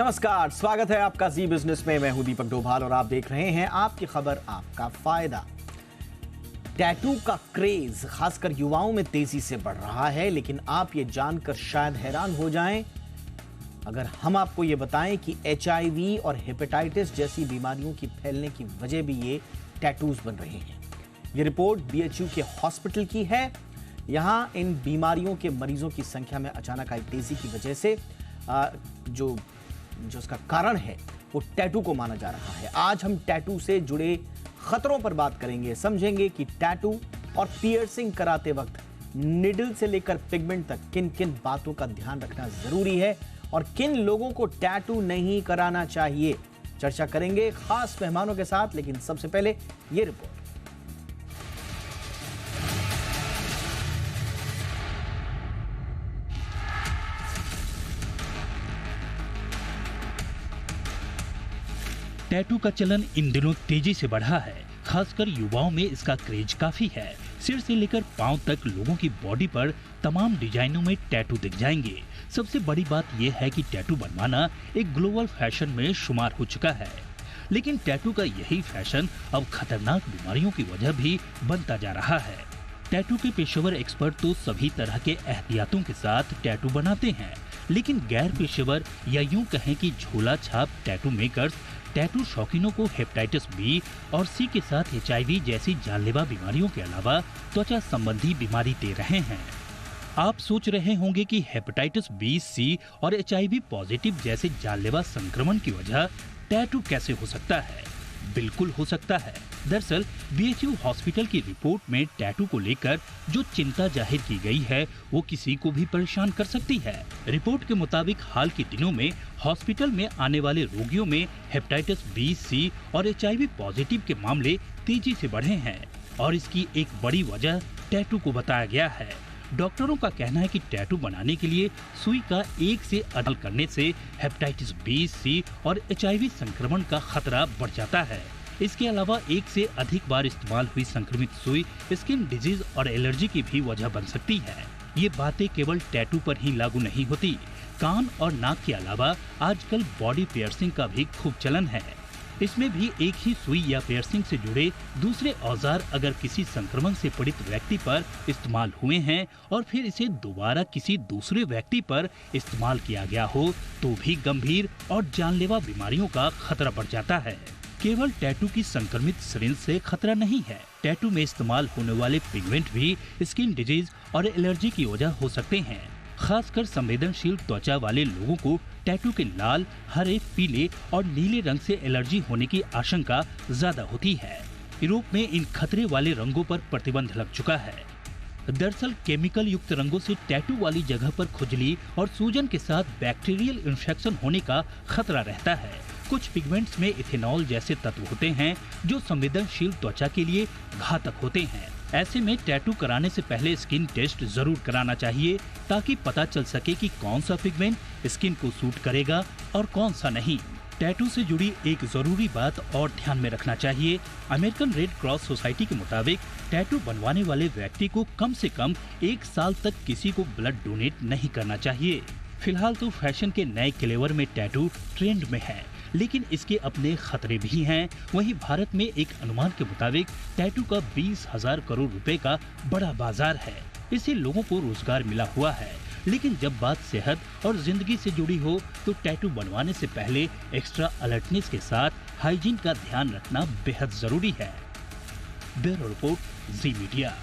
नमस्कार, स्वागत है आपका जी बिजनेस में। मैं हूं दीपक डोभाल और आप देख रहे हैं आपकी खबर आपका फायदा। टैटू का क्रेज खासकर युवाओं में तेजी से बढ़ रहा है, लेकिन आप ये जानकर शायद हैरान हो जाएं अगर हम आपको ये बताएं कि HIV और हेपेटाइटिस जैसी बीमारियों की फैलने की वजह भी ये टैटूज बन रहे हैं। ये रिपोर्ट BHU के हॉस्पिटल की है। यहां इन बीमारियों के मरीजों की संख्या में अचानक आई तेजी की वजह से जो उसका कारण है वो टैटू को माना जा रहा है। आज हम टैटू से जुड़े खतरों पर बात करेंगे, समझेंगे कि टैटू और पियर्सिंग कराते वक्त निडल से लेकर पिगमेंट तक किन किन बातों का ध्यान रखना जरूरी है और किन लोगों को टैटू नहीं कराना चाहिए। चर्चा करेंगे खास मेहमानों के साथ, लेकिन सबसे पहले ये रिपोर्ट। टैटू का चलन इन दिनों तेजी से बढ़ा है। खासकर युवाओं में इसका क्रेज काफी है। सिर से लेकर पांव तक लोगों की बॉडी पर तमाम डिजाइनों में टैटू दिख जाएंगे। सबसे बड़ी बात यह है कि टैटू बनवाना एक ग्लोबल फैशन में शुमार हो चुका है, लेकिन टैटू का यही फैशन अब खतरनाक बीमारियों की वजह भी बनता जा रहा है। टैटू के पेशेवर एक्सपर्ट तो सभी तरह के एहतियातों के साथ टैटू बनाते हैं, लेकिन गैर पेशेवर या यूं कहें कि झोला छाप टैटू मेकर्स टैटू शौकीनों को हेपेटाइटिस B और C के साथ HIV जैसी जानलेवा बीमारियों के अलावा त्वचा संबंधी बीमारी दे रहे हैं। आप सोच रहे होंगे कि हेपेटाइटिस B, C और HIV पॉजिटिव जैसे जानलेवा संक्रमण की वजह टैटू कैसे हो सकता है। बिल्कुल हो सकता है। दरअसल BHU हॉस्पिटल की रिपोर्ट में टैटू को लेकर जो चिंता जाहिर की गई है वो किसी को भी परेशान कर सकती है। रिपोर्ट के मुताबिक हाल के दिनों में हॉस्पिटल में आने वाले रोगियों में हेपेटाइटिस B, C और HIV पॉजिटिव के मामले तेजी से बढ़े हैं और इसकी एक बड़ी वजह टैटू को बताया गया है। डॉक्टरों का कहना है कि टैटू बनाने के लिए सुई का एक से अधिक करने से हेपेटाइटिस B, C और HIV संक्रमण का खतरा बढ़ जाता है। इसके अलावा एक से अधिक बार इस्तेमाल हुई संक्रमित सुई स्किन डिजीज और एलर्जी की भी वजह बन सकती है। ये बातें केवल टैटू पर ही लागू नहीं होती। कान और नाक के अलावा आजकल बॉडी पियर्सिंग का भी खूब चलन है। इसमें भी एक ही सुई या पियर्सिंग से जुड़े दूसरे औजार अगर किसी संक्रमण से पीड़ित व्यक्ति पर इस्तेमाल हुए हैं और फिर इसे दोबारा किसी दूसरे व्यक्ति पर इस्तेमाल किया गया हो तो भी गंभीर और जानलेवा बीमारियों का खतरा बढ़ जाता है। केवल टैटू की संक्रमित सिरिंज से खतरा नहीं है। टैटू में इस्तेमाल होने वाले पिगमेंट भी स्किन डिजीज और एलर्जी की वजह हो सकते हैं। खासकर संवेदनशील त्वचा वाले लोगों को टैटू के लाल, हरे, पीले और नीले रंग से एलर्जी होने की आशंका ज्यादा होती है। यूरोप में इन खतरे वाले रंगों पर प्रतिबंध लग चुका है। दरअसल केमिकल युक्त रंगों से टैटू वाली जगह पर खुजली और सूजन के साथ बैक्टीरियल इन्फेक्शन होने का खतरा रहता है। कुछ पिगमेंट्स में इथेनॉल जैसे तत्व होते हैं जो संवेदनशील त्वचा के लिए घातक होते हैं। ऐसे में टैटू कराने से पहले स्किन टेस्ट जरूर कराना चाहिए ताकि पता चल सके कि कौन सा पिगमेंट स्किन को सूट करेगा और कौन सा नहीं। टैटू से जुड़ी एक जरूरी बात और ध्यान में रखना चाहिए। अमेरिकन रेड क्रॉस सोसाइटी के मुताबिक टैटू बनवाने वाले व्यक्ति को कम से कम 1 साल तक किसी को ब्लड डोनेट नहीं करना चाहिए। फिलहाल तो फैशन के नए क्लेवर में टैटू ट्रेंड में है, लेकिन इसके अपने खतरे भी हैं। वहीं भारत में एक अनुमान के मुताबिक टैटू का 20,000 करोड़ रुपए का बड़ा बाजार है। इससे लोगों को रोजगार मिला हुआ है, लेकिन जब बात सेहत और जिंदगी से जुड़ी हो तो टैटू बनवाने से पहले एक्स्ट्रा अलर्टनेस के साथ हाइजीन का ध्यान रखना बेहद जरूरी है। ब्यूरो रिपोर्ट, जी मीडिया।